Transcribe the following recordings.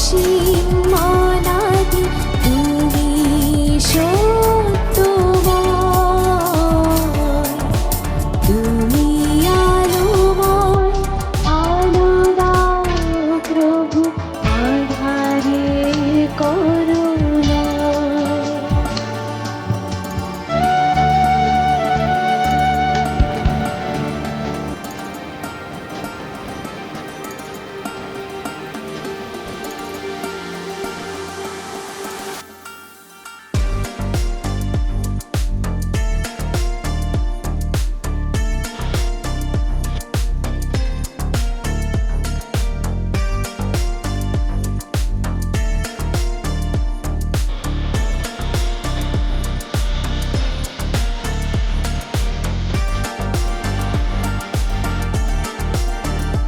অসীম অনাদি তুমি সত্যময়, তুমি আলোময়, আলো দাও প্রভু আঁধারে করুণা।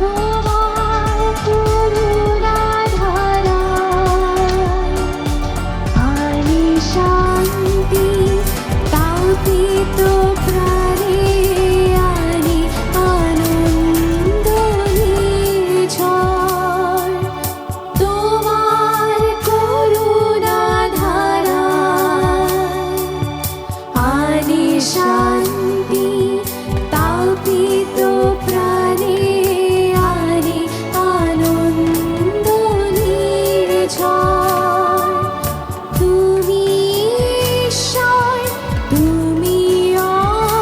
তোমার করুণার ধারায় আনি শান্তি, তাপিত প্রাণে আনি আনন্দ নিঝর। তোমার করুণার ধারায় আনি শান্তি, তাপিত প্রাণে আনি আনন্দ নির্ঝর। তুমি ঈশ্বর, তুমি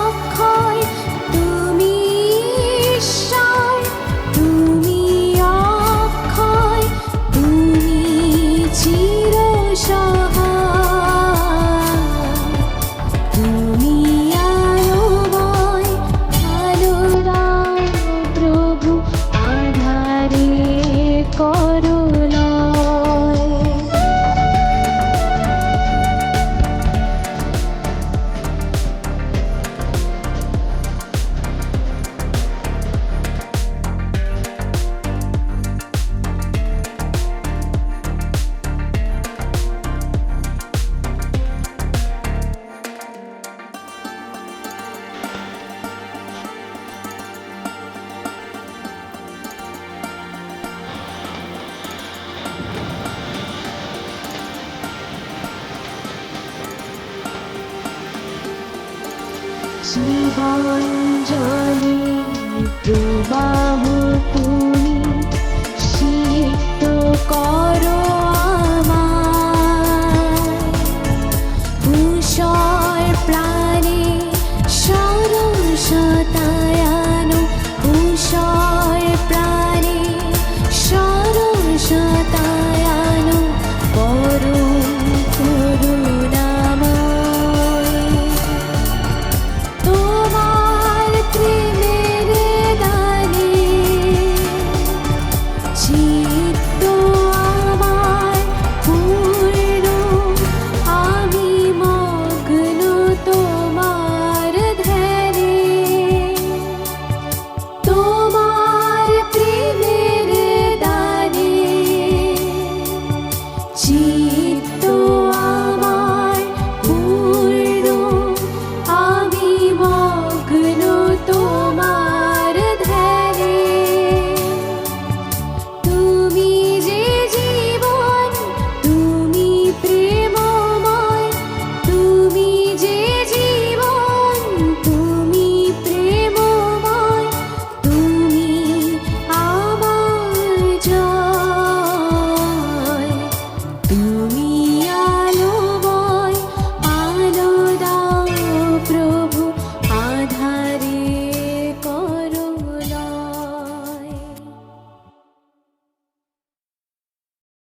অক্ষয়, তুমি ঈশ্বর, তুমি অক্ষয়, তুমি চিরসহায়, তুমি আলোময়, আলো দাও প্রভু আঁধারে করুণায়। জীবন জলে প্রবাহ তুমি